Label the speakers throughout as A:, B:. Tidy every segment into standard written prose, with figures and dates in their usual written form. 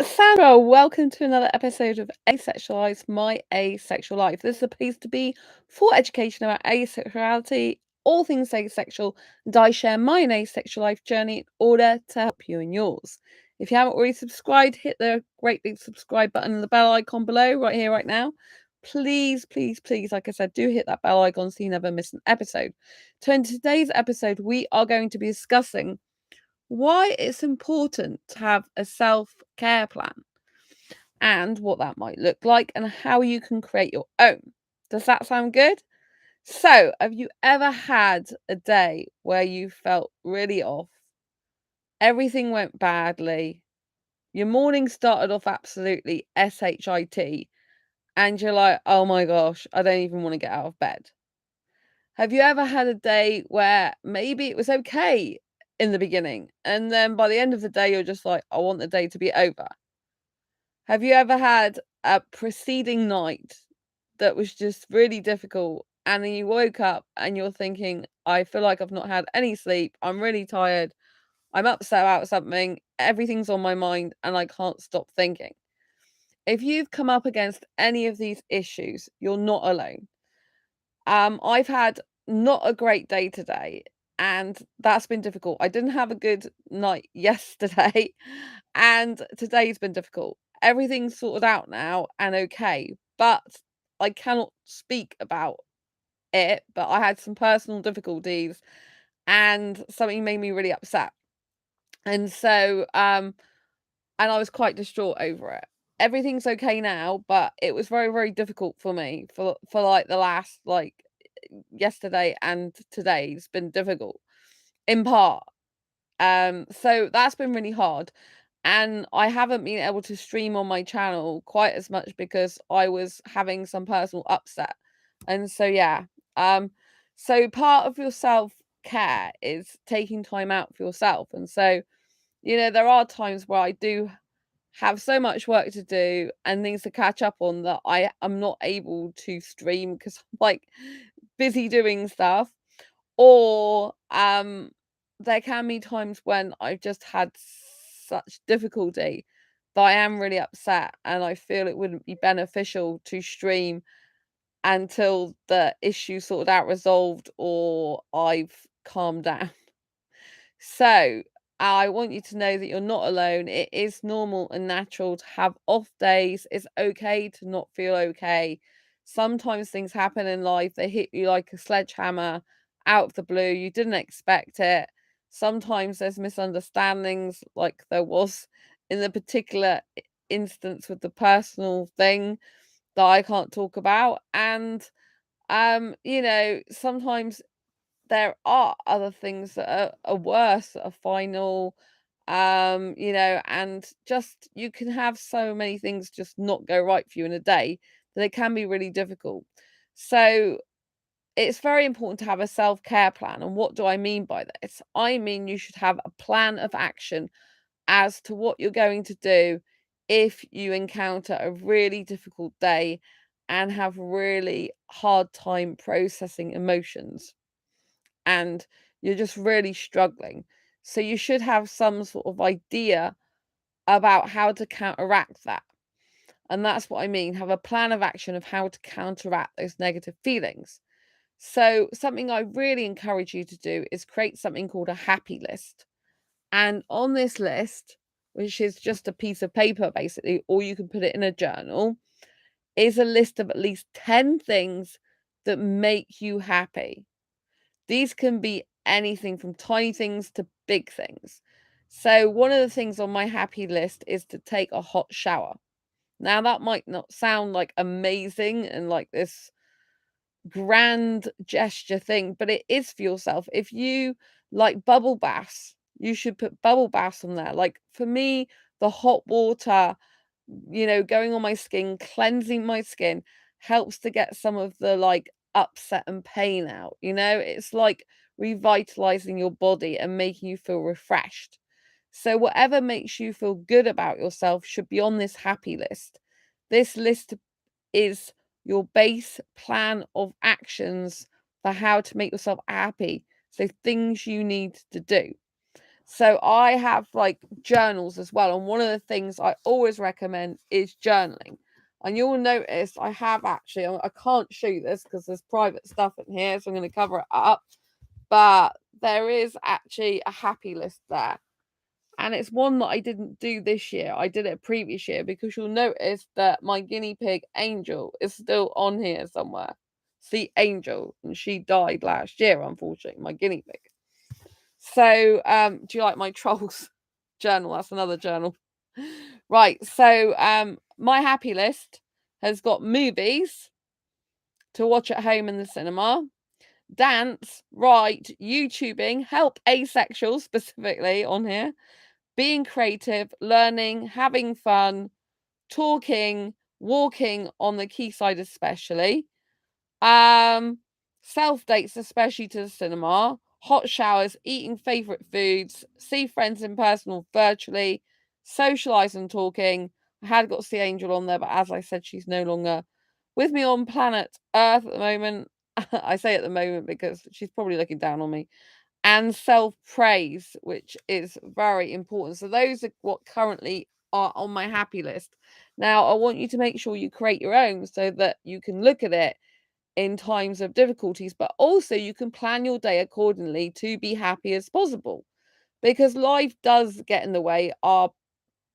A: Sandra, welcome to another episode of Asexualise, my asexual life. This is a place to be for education about asexuality, all things asexual, and I share my asexual life journey in order to help you in yours. If you haven't already subscribed, hit the great big subscribe button and the bell icon below, right here, right now. Please, please, please, like I said, do hit that bell icon so you never miss an episode. So in today's episode, we are going to be discussing why it's important to have a self-care plan and what that might look like and how you can create your own. Does that sound good? So, have you ever had a day where you felt really off? Everything went badly. Your morning started off absolutely shit, and you're like, oh my gosh, I don't even want to get out of bed. Have you ever had a day where maybe it was okay in the beginning, and then by the end of the day, you're just like, I want the day to be over? Have you ever had a preceding night that was just really difficult, and then you woke up and you're thinking, I feel like I've not had any sleep, I'm really tired, I'm upset about something, everything's on my mind, and I can't stop thinking? If you've come up against any of these issues, you're not alone. I've had not a great day today, and that's been difficult. I didn't have a good night yesterday, and today's been difficult. Everything's sorted out now and okay, but I cannot speak about it. But I had some personal difficulties, and something made me really upset. And so, and I was quite distraught over it. Everything's okay now, but it was very, very difficult for me for like the last like yesterday and today's been difficult in part. So that's been really hard. And I haven't been able to stream on my channel quite as much because I was having some personal upset. And so yeah. Um, so part of your self-care is taking time out for yourself. And so, there are times where I do have so much work to do and things to catch up on that I am not able to stream because I'm like busy doing stuff. Or there can be times when I've just had such difficulty that I am really upset and I feel it wouldn't be beneficial to stream until the issue sorted out, resolved, or I've calmed down. So I want you to know that you're not alone. It is normal and natural to have off days. It's okay to not feel okay. Sometimes things happen in life, they hit you like a sledgehammer out of the blue. You didn't expect it. Sometimes there's misunderstandings, like there was in the particular instance with the personal thing that I can't talk about. And sometimes there are other things that are worse, that are final, and just you can have so many things just not go right for you in a day that it can be really difficult. So it's very important to have a self-care plan. And what do I mean by this? I mean you should have a plan of action as to what you're going to do if you encounter a really difficult day and have really hard time processing emotions and you're just really struggling. So you should have some sort of idea about how to counteract that. And that's what I mean. Have a plan of action of how to counteract those negative feelings. So, something I really encourage you to do is create something called a happy list. And on this list, which is just a piece of paper basically, or you can put it in a journal, is a list of at least 10 things that make you happy. These can be anything from tiny things to big things. So, one of the things on my happy list is to take a hot shower. Now, that might not sound like amazing and like this grand gesture thing, but it is for yourself. If you like bubble baths, you should put bubble baths on there. Like for me, the hot water, going on my skin, cleansing my skin helps to get some of the like upset and pain out. It's like revitalizing your body and making you feel refreshed. So, whatever makes you feel good about yourself should be on this happy list. This list is your base plan of actions for how to make yourself happy. So, things you need to do. So I have like journals as well. And one of the things I always recommend is journaling. And you'll notice I have actually, I can't show you this because there's private stuff in here, so I'm going to cover it up. But there is actually a happy list there. And it's one that I didn't do this year. I did it previous year because you'll notice that my guinea pig Angel is still on here somewhere. See Angel, and she died last year, unfortunately, my guinea pig. So, do you like my trolls journal? That's another journal. Right. So, my happy list has got movies to watch at home in the cinema, dance, write, YouTubing, help asexual specifically on here, being creative, learning, having fun, talking, walking on the quayside especially, um, self dates, especially to the cinema, hot showers, eating favorite foods, see friends in person or virtually, socialize and talking. I had got to see Angel on there, but as I said, she's no longer with me on planet Earth at the moment. I say at the moment because she's probably looking down on me. And self praise, which is very important. So, those are what currently are on my happy list. Now, I want you to make sure you create your own so that you can look at it in times of difficulties, but also you can plan your day accordingly to be happy as possible because life does get in the way. Our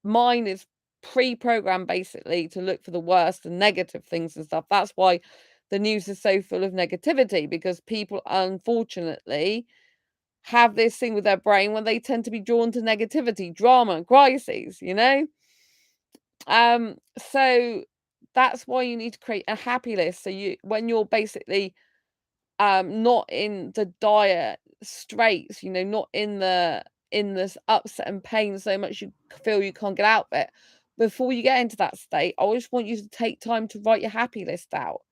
A: mind is pre-programmed basically to look for the worst and negative things and stuff. That's why the news is so full of negativity, because people unfortunately have this thing with their brain when they tend to be drawn to negativity, drama, crises, so that's why you need to create a happy list. So when you're basically not in the dire straits, not in this upset and pain so much you feel you can't get out of it. Before you get into that state, I just want you to take time to write your happy list out.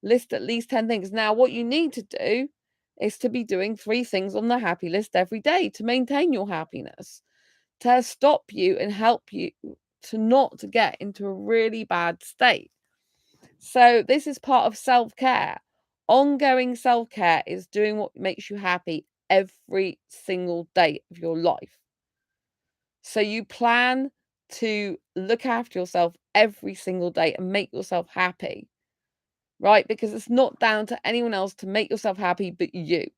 A: List at least 10 things. Now, what you need to do is to be doing 3 things on the happy list every day to maintain your happiness, to stop you and help you to not to get into a really bad state. So this is part of self-care. Ongoing self-care is doing what makes you happy every single day of your life. So you plan to look after yourself every single day and make yourself happy, right? Because it's not down to anyone else to make yourself happy but you.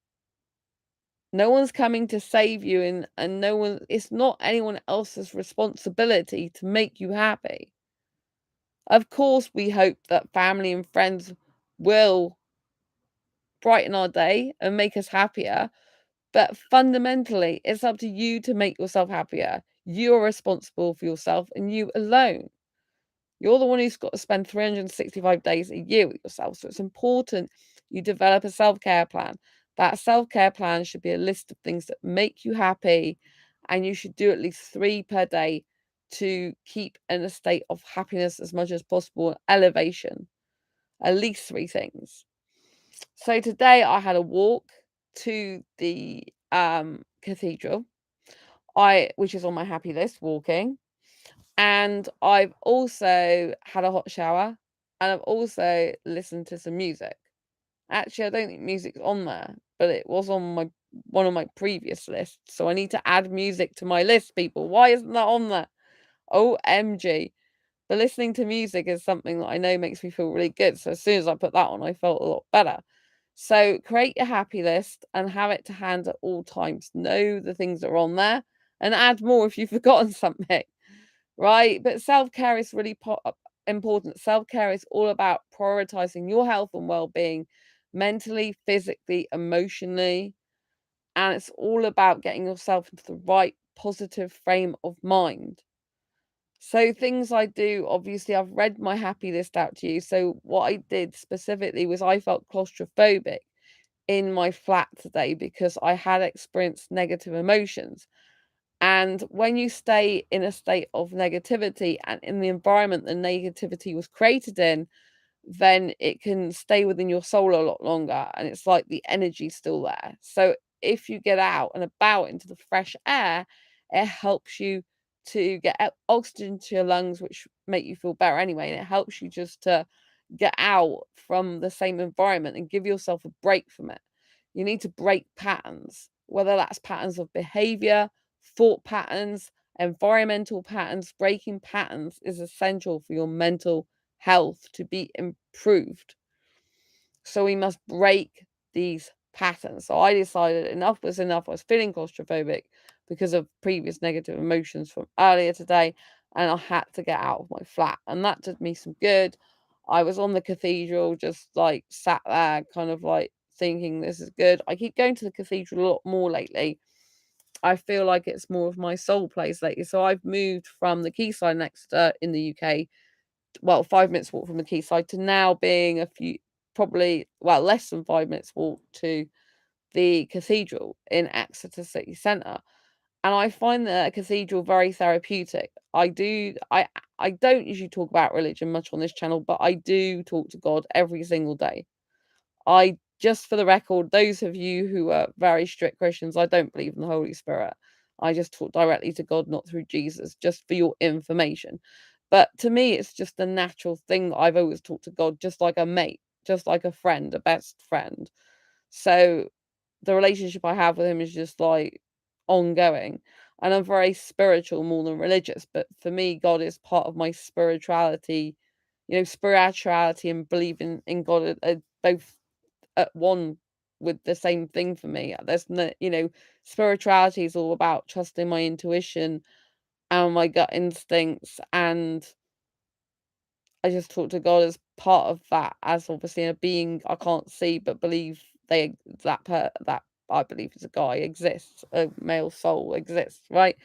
A: No one's coming to save you, and it's not anyone else's responsibility to make you happy. Of course, we hope that family and friends will brighten our day and make us happier, but fundamentally, it's up to you to make yourself happier. You're responsible for yourself and you alone. You're the one who's got to spend 365 days a year with yourself. So it's important you develop a self-care plan. That self-care plan should be a list of things that make you happy, and you should do at least 3 per day to keep in a state of happiness as much as possible, elevation. At least 3 things. So today I had a walk to the cathedral, which is on my happy list, walking. And I've also had a hot shower, and I've also listened to some music. Actually, I don't think music's on there, but it was on one of my previous lists. So I need to add music to my list, people. Why isn't that on there? OMG. But listening to music is something that I know makes me feel really good. So as soon as I put that on, I felt a lot better. So create your happy list and have it to hand at all times. Know the things that are on there and add more if you've forgotten something, right? But self-care is really important. Self-care is all about prioritizing your health and well-being mentally, physically, emotionally. And it's all about getting yourself into the right positive frame of mind. So things I do, obviously, I've read my happy list out to you. So what I did specifically was I felt claustrophobic in my flat today because I had experienced negative emotions. And when you stay in a state of negativity and in the environment the negativity was created in, then it can stay within your soul a lot longer. And it's like the energy's still there. So if you get out and about into the fresh air, it helps you to get oxygen to your lungs, which make you feel better anyway. And it helps you just to get out from the same environment and give yourself a break from it. You need to break patterns, whether that's patterns of behavior, thought patterns, environmental patterns, breaking patterns is essential for your mental health to be improved. So we must break these patterns. So I decided enough was enough. I was feeling claustrophobic because of previous negative emotions from earlier today, and I had to get out of my flat. And that did me some good. I was on the cathedral, just like sat there, kind of like thinking this is good. I keep going to the cathedral a lot more lately. I feel like it's more of my soul place lately. So I've moved from the quayside next in the UK, well, 5 minutes walk from the quayside, to now being a few, probably, well, less than 5 minutes walk to the cathedral in Exeter city centre. And I find the cathedral very therapeutic. I don't usually talk about religion much on this channel, but I do talk to God every single day. I just for the record, those of you who are very strict Christians, I don't believe in the Holy Spirit. I just talk directly to God, not through Jesus, just for your information. But to me, it's just a natural thing that I've always talked to God, just like a mate, just like a friend, a best friend. So the relationship I have with him is just like ongoing. And I'm very spiritual more than religious. But for me, God is part of my spirituality. Spirituality and believing in God are both at one with the same thing for me. There's no, spirituality is all about trusting my intuition and my gut instincts, and I just talk to God as part of that, as obviously a being I can't see but believe that I believe is a guy exists, a male soul exists, right?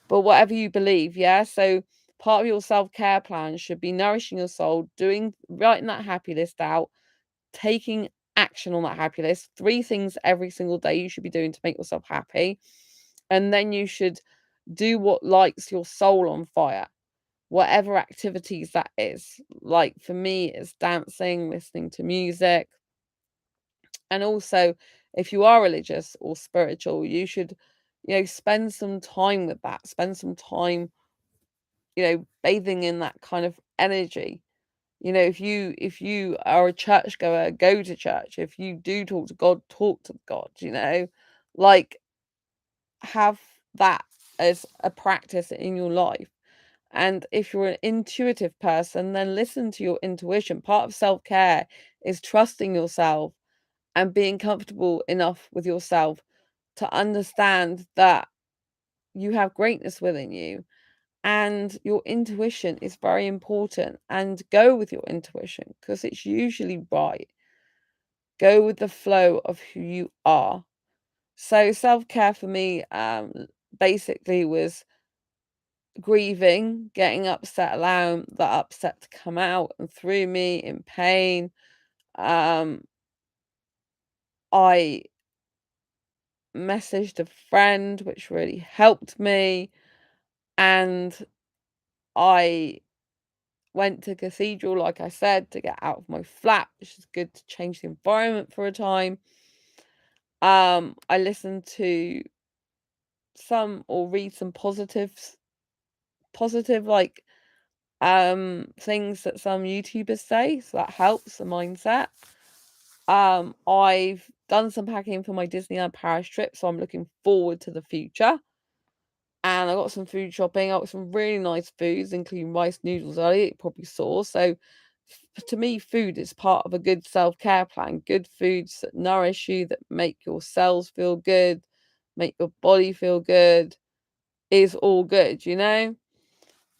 A: But whatever you believe, yeah. So part of your self-care plan should be nourishing your soul, writing that happy list out, taking action on that happy list. 3 things every single day you should be doing to make yourself happy. And then you should do what lights your soul on fire, whatever activities that is. Like for me, it's dancing, listening to music. And also, if you are religious or spiritual, you should, spend some time with that. Spend some time, bathing in that kind of energy. If you are a churchgoer, go to church. If you do talk to God, like have that as a practice in your life. And if you're an intuitive person, then listen to your intuition. Part of self-care is trusting yourself and being comfortable enough with yourself to understand that you have greatness within you. And your intuition is very important, and go with your intuition because it's usually right. Go with the flow of who you are. So self-care for me basically was grieving, getting upset, allowing that upset to come out and through me in pain. um I messaged a friend, which really helped me, and I went to cathedral, like I said, to get out of my flat, which is good to change the environment for a time. I listened to some or read some positive like things that some YouTubers say, so that helps the mindset. I've done some packing for my Disneyland Paris trip, so I'm looking forward to the future. And I got some food shopping. I got some really nice foods, including rice noodles earlier, you probably saw. So to me, food is part of a good self-care plan. Good foods that nourish you, that make your cells feel good, make your body feel good, is all good.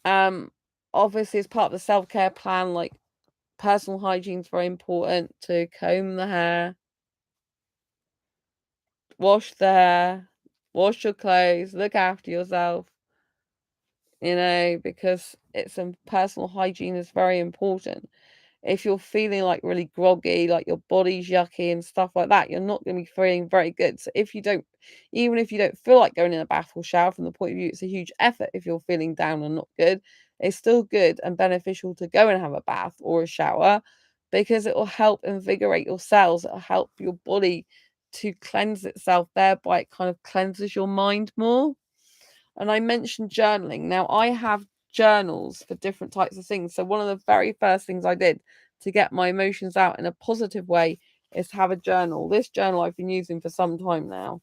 A: Um, Obviously, as part of the self-care plan, like personal hygiene is very important, to comb the hair, wash the hair, wash your clothes, look after yourself, because it's personal hygiene is very important. If you're feeling like really groggy, like your body's yucky and stuff like that, you're not going to be feeling very good. So even if you don't feel like going in a bath or shower, from the point of view, it's a huge effort. If you're feeling down and not good, it's still good and beneficial to go and have a bath or a shower, because it will help invigorate your cells. It'll help your body to cleanse itself, thereby it kind of cleanses your mind more. And I mentioned journaling. Now, I have journals for different types of things. So one of the very first things I did to get my emotions out in a positive way is to have a journal. This journal I've been using for some time now.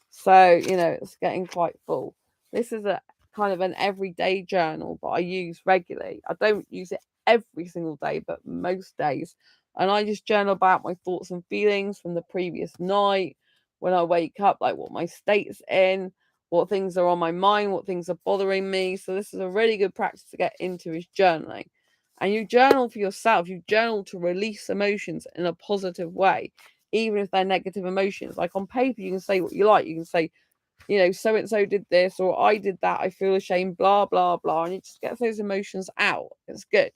A: So, it's getting quite full. This is a kind of an everyday journal that I use regularly. I don't use it every single day, but most days. And I just journal about my thoughts and feelings from the previous night, when I wake up, like what my state's in, what things are on my mind, what things are bothering me. So this is a really good practice to get into, is journaling. And you journal for yourself. You journal to release emotions in a positive way, even if they're negative emotions. Like on paper, you can say what you like. You can say, so and so did this, or I did that, I feel ashamed, blah, blah, blah. And it just gets those emotions out. It's good.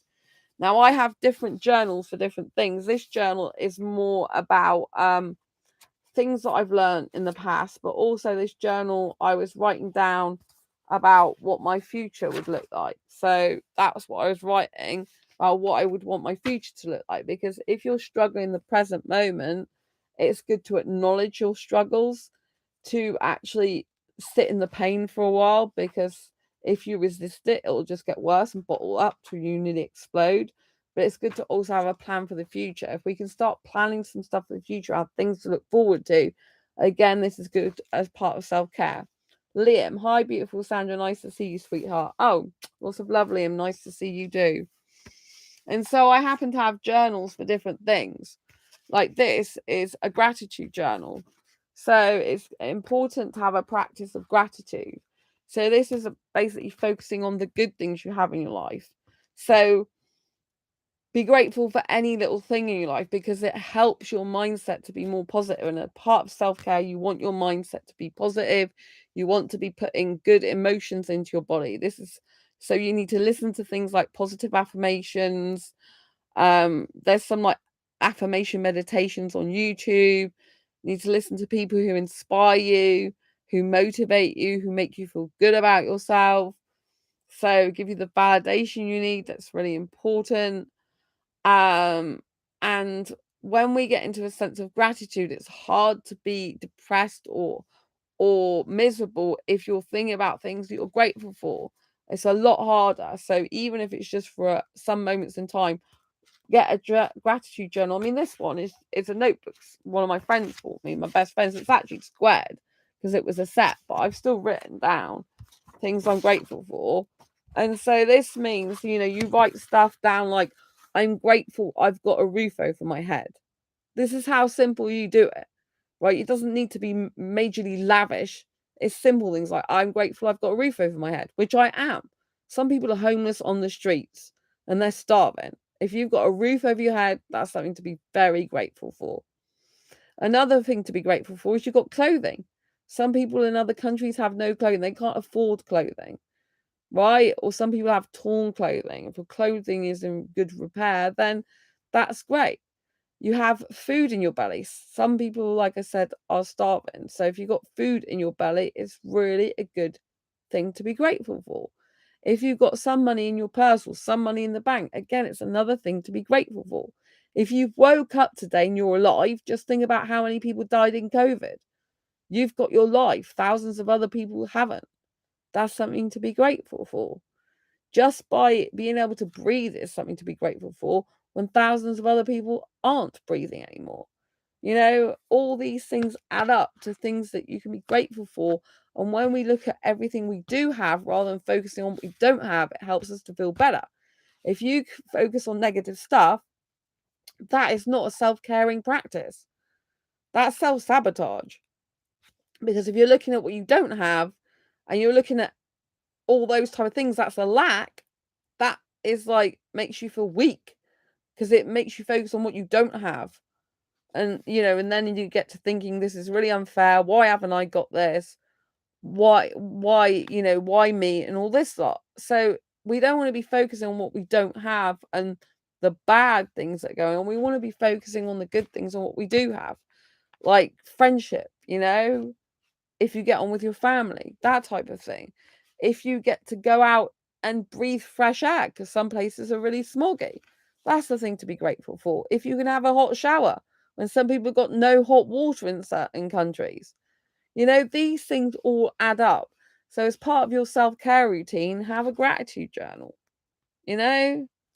A: Now, I have different journals for different things. This journal is more about things that I've learned in the past, but also this journal, I was writing down about what my future would look like. So that's what I was writing about, what I would want my future to look like. Because if you're struggling in the present moment, it's good to acknowledge your struggles, to actually sit in the pain for a while, because if you resist it, it'll just get worse and bottle up till you nearly explode. But it's good to also have a plan for the future. If we can start planning some stuff for the future, have things to look forward to, again, this is good as part of self-care. Liam, hi, beautiful Sandra. Nice to see you, sweetheart. Oh, lots of love, Liam. Nice to see you too. And so I happen to have journals for different things. Like this is a gratitude journal. So it's important to have a practice of gratitude. So this is basically focusing on the good things you have in your life. So be grateful for any little thing in your life, because it helps your mindset to be more positive. And a part of self-care, you want your mindset to be positive. You want to be putting good emotions into your body. So you need to listen to things like positive affirmations. There's some like affirmation meditations on YouTube. You need to listen to people who inspire you, who motivate you, who make you feel good about yourself. So give you the validation you need. That's really important. And when we get into a sense of gratitude, it's hard to be depressed or miserable if you're thinking about things that you're grateful for. It's a lot harder. So even if it's just for some moments in time, get a gratitude journal. I mean, this one is a notebook one of my friends bought me, my best friends. It's actually squared because it was a set, but I've still written down things I'm grateful for. And so this means, you write stuff down like, I'm grateful I've got a roof over my head. This is how simple you do it, right? It doesn't need to be majorly lavish. It's simple things like, I'm grateful I've got a roof over my head, which I am. Some people are homeless on the streets and they're starving. If you've got a roof over your head, that's something to be very grateful for. Another thing to be grateful for is you've got clothing. Some people in other countries have no clothing. They can't afford clothing, right? Or some people have torn clothing. If your clothing is in good repair, then that's great. You have food in your belly. Some people, like I said, are starving. So if you've got food in your belly, it's really a good thing to be grateful for. If you've got some money in your purse or some money in the bank, again, it's another thing to be grateful for. If you've woke up today and you're alive, just think about how many people died in COVID. You've got your life. Thousands of other people haven't. That's something to be grateful for. Just by being able to breathe is something to be grateful for, when thousands of other people aren't breathing anymore. All these things add up to things that you can be grateful for. And when we look at everything we do have rather than focusing on what we don't have, it helps us to feel better. If you focus on negative stuff, that is not a self-caring practice. That's self-sabotage. Because if you're looking at what you don't have and you're looking at all those type of things, that's a lack. That is like, makes you feel weak, because it makes you focus on what you don't have. And and then you get to thinking, this is really unfair. Why haven't I got this? Why me, and all this lot. So we don't want to be focusing on what we don't have and the bad things that are going on. We want to be focusing on the good things and what we do have, like friendship, if you get on with your family, that type of thing. If you get to go out and breathe fresh air, because some places are really smoggy, that's the thing to be grateful for. If you can have a hot shower, when some people have got no hot water in certain countries. These things all add up. So as part of your self-care routine, have a gratitude journal.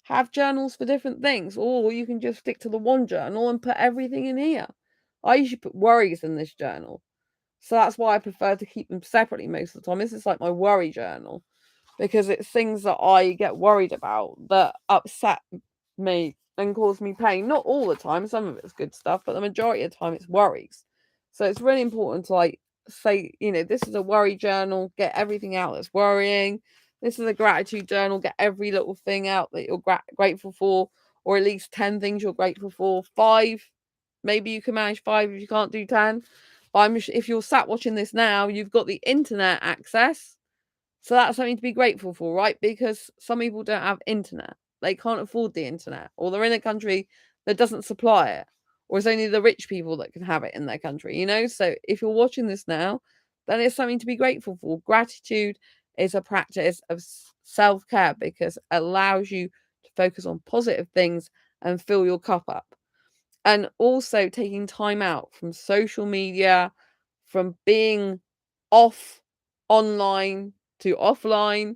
A: Have journals for different things, or you can just stick to the one journal and put everything in here. I usually put worries in this journal. So that's why I prefer to keep them separately most of the time. This is like my worry journal, because it's things that I get worried about that upset me and cause me pain. Not all the time, some of it's good stuff, but the majority of the time it's worries. So it's really important to like say, this is a worry journal, get everything out that's worrying. This is a gratitude journal, get every little thing out that you're grateful for, or at least 10 things you're grateful for. 5, maybe you can manage 5 if you can't do 10. But if you're sat watching this now, you've got the internet access. So that's something to be grateful for, right? Because some people don't have internet. They can't afford the internet, or they're in a country that doesn't supply it, or it's only the rich people that can have it in their country. So if you're watching this now, then it's something to be grateful for. Gratitude is a practice of self-care because it allows you to focus on positive things and fill your cup up. And also taking time out from social media, from being off online to offline,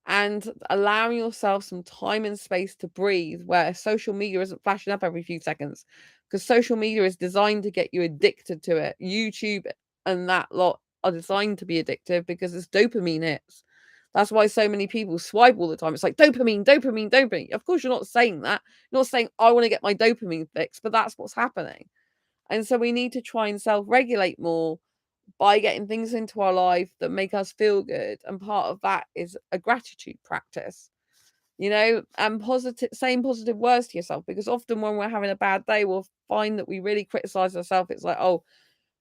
A: and allowing yourself some time and space to breathe, where social media isn't flashing up every few seconds, because social media is designed to get you addicted to it. YouTube and that lot are designed to be addictive because it's dopamine hits. That's why so many people swipe all the time. It's like dopamine, dopamine, dopamine. Of course, you're not saying that. You're not saying, I want to get my dopamine fix, but that's what's happening. And so we need to try and self-regulate more by getting things into our life that make us feel good. And part of that is a gratitude practice, and saying positive words to yourself, because often when we're having a bad day, we'll find that we really criticize ourselves. It's like, oh,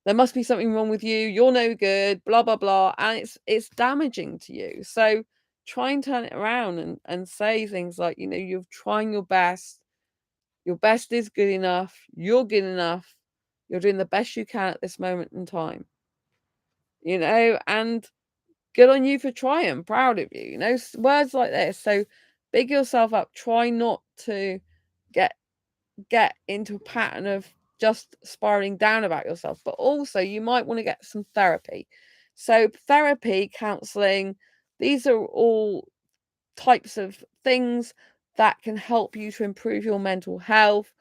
A: there must be something wrong with you. You're no good, blah, blah, blah. And it's damaging to you. So try and turn it around and say things like, you're trying your best. Your best is good enough. You're good enough. You're doing the best you can at this moment in time, and good on you for trying. Proud of you, words like this. So big yourself up. Try not to get into a pattern of just spiraling down about yourself, but also you might want to get some therapy. So therapy, counseling, these are all types of things that can help you to improve your mental health.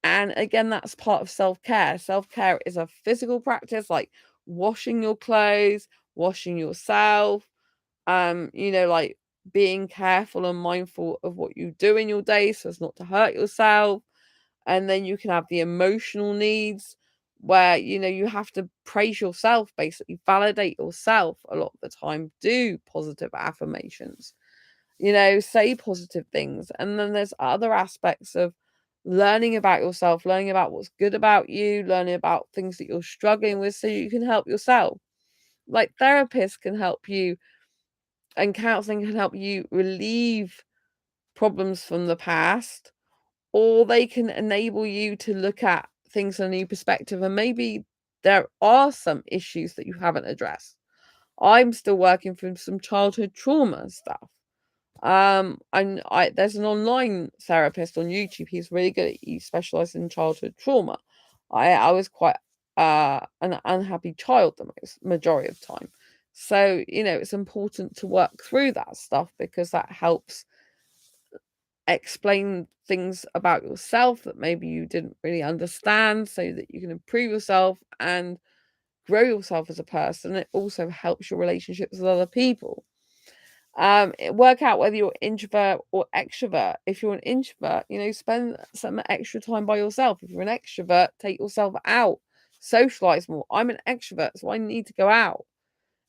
A: And again, that's part of self-care. Self-care is a physical practice like washing your clothes, washing yourself, like being careful and mindful of what you do in your day so as not to hurt yourself. And then you can have the emotional needs where, you have to praise yourself, basically validate yourself a lot of the time, do positive affirmations, say positive things. And then there's other aspects of learning about yourself, learning about what's good about you, learning about things that you're struggling with so you can help yourself. Like therapists can help you, and counseling can help you relieve problems from the past, or they can enable you to look at things from a new perspective. And maybe there are some issues that you haven't addressed. I'm still working through some childhood trauma stuff. And there's an online therapist on YouTube. He's really good. He specializes in childhood trauma. I was quite an unhappy child the majority of time. So, it's important to work through that stuff because that helps explain things about yourself that maybe you didn't really understand so that you can improve yourself and grow yourself as a person. It also helps your relationships with other people. Work out whether you're introvert or extrovert. If you're an introvert, spend some extra time by yourself. If you're an extrovert, take yourself out, socialize more. I'm an extrovert, so I need to go out.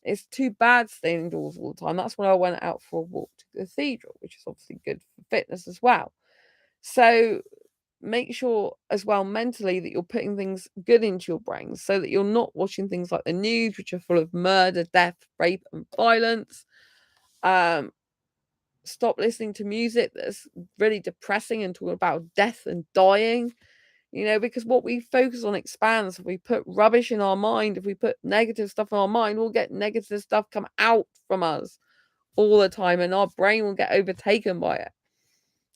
A: It's too bad staying indoors all the time. That's when I went out for a walk to the cathedral, which is obviously good for fitness as well. So make sure as well mentally that you're putting things good into your brain so that you're not watching things like the news, which are full of murder, death, rape, and violence. Stop listening to music that's really depressing and talking about death and dying, because what we focus on expands. If we put rubbish in our mind, if we put negative stuff in our mind, we'll get negative stuff come out from us all the time and our brain will get overtaken by it.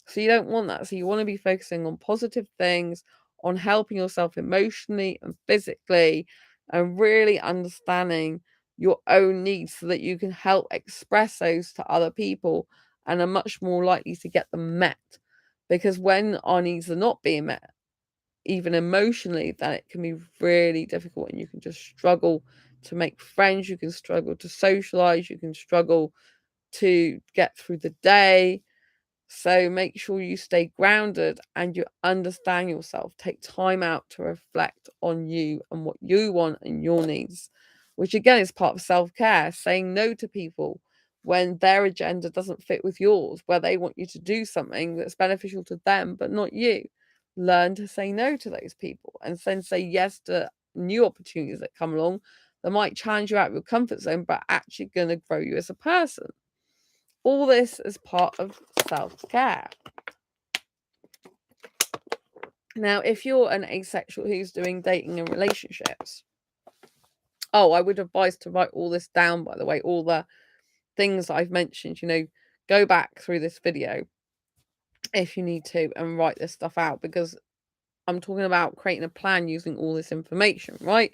A: So you don't want that. So you want to be focusing on positive things, on helping yourself emotionally and physically, and really understanding your own needs so that you can help express those to other people and are much more likely to get them met. Because when our needs are not being met, even emotionally, then it can be really difficult and you can just struggle to make friends, you can struggle to socialize, you can struggle to get through the day. So make sure you stay grounded and you understand yourself. Take time out to reflect on you and what you want and your needs, which again is part of self-care. Saying no to people when their agenda doesn't fit with yours, where they want you to do something that's beneficial to them but not you. Learn to say no to those people and then say yes to new opportunities that come along that might challenge you out of your comfort zone but actually going to grow you as a person. All this is part of self-care. Now, if you're an asexual who's doing dating and relationships, I would advise to write all this down, by the way, all the things I've mentioned, go back through this video if you need to and write this stuff out, because I'm talking about creating a plan using all this information, right?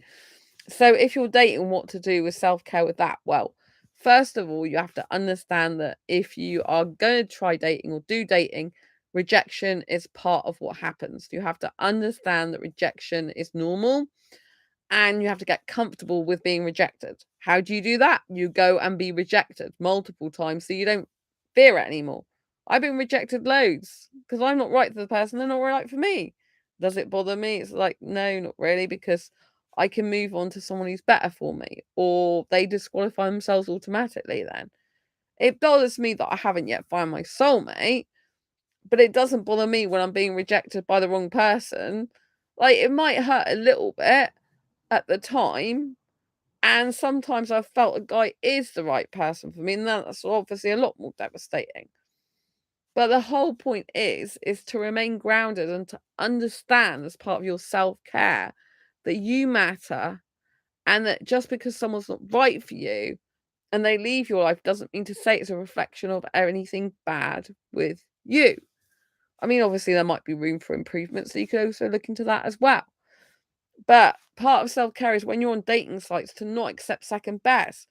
A: So if you're dating, what to do with self-care with that? Well, first of all, you have to understand that if you are going to try dating or do dating, rejection is part of what happens. You have to understand that rejection is normal and you have to get comfortable with being rejected. How do you do that? You go and be rejected multiple times so you don't fear it anymore. I've been rejected loads because I'm not right for the person, they're not right for me. Does it bother me? It's like, no, not really, because I can move on to someone who's better for me, or they disqualify themselves automatically then. It bothers me that I haven't yet found my soulmate, but it doesn't bother me when I'm being rejected by the wrong person. Like, it might hurt a little bit at the time, and sometimes I've felt a guy is the right person for me, and that's obviously a lot more devastating. But the whole point is to remain grounded and to understand, as part of your self-care, that you matter, and that just because someone's not right for you and they leave your life doesn't mean to say it's a reflection of anything bad with you. I mean, obviously there might be room for improvement, so you could also look into that as well. But part of self-care is when you're on dating sites to not accept second best.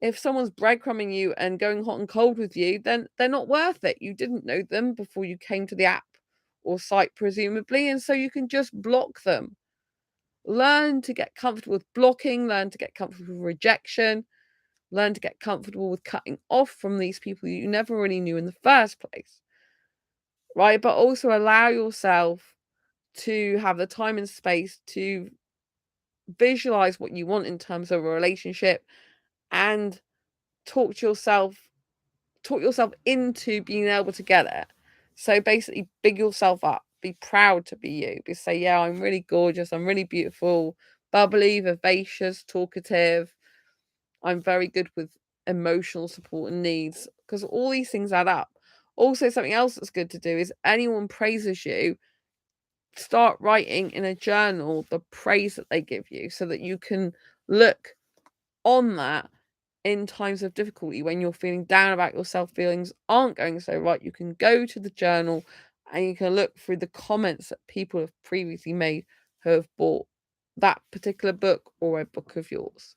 A: If someone's breadcrumbing you and going hot and cold with you, then they're not worth it. You didn't know them before you came to the app or site, presumably, and so you can just block them. Learn to get comfortable with blocking, learn to get comfortable with rejection, learn to get comfortable with cutting off from these people you never really knew in the first place. Right? But also allow yourself to have the time and space to visualize what you want in terms of a relationship and talk yourself into being able to get it. So basically big yourself up, be proud to be you, say, yeah, I'm really gorgeous, I'm really beautiful, bubbly, vivacious, talkative, I'm very good with emotional support and needs, because all these things add up. Also, something else that's good to do is anyone praises you, start writing in a journal the praise that they give you so that you can look on that in times of difficulty when you're feeling down about yourself, feelings aren't going so right. You can go to the journal and you can look through the comments that people have previously made who have bought that particular book or a book of yours.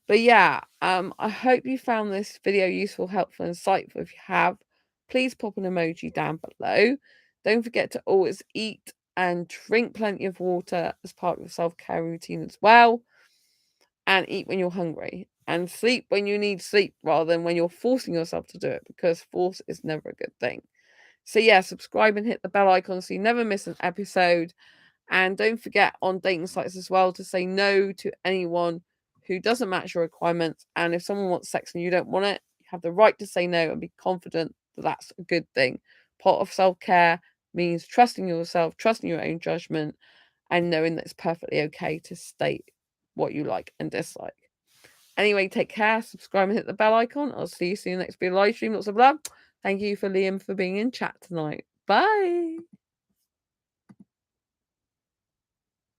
A: But yeah, I hope you found this video useful, helpful, insightful. If you have, please pop an emoji down below. Don't forget to always eat and drink plenty of water as part of your self-care routine as well. And eat when you're hungry. And sleep when you need sleep rather than when you're forcing yourself to do it, because force is never a good thing. So yeah, subscribe and hit the bell icon so you never miss an episode. And don't forget on dating sites as well to say no to anyone who doesn't match your requirements. And if someone wants sex and you don't want it, you have the right to say no and be confident that that's a good thing. Part of self-care means trusting yourself, trusting your own judgment, and knowing that it's perfectly okay to state what you like and dislike. Anyway, take care, subscribe and hit the bell icon. I'll see you soon next video live stream. Lots of love. Thank you for Liam for being in chat tonight. Bye.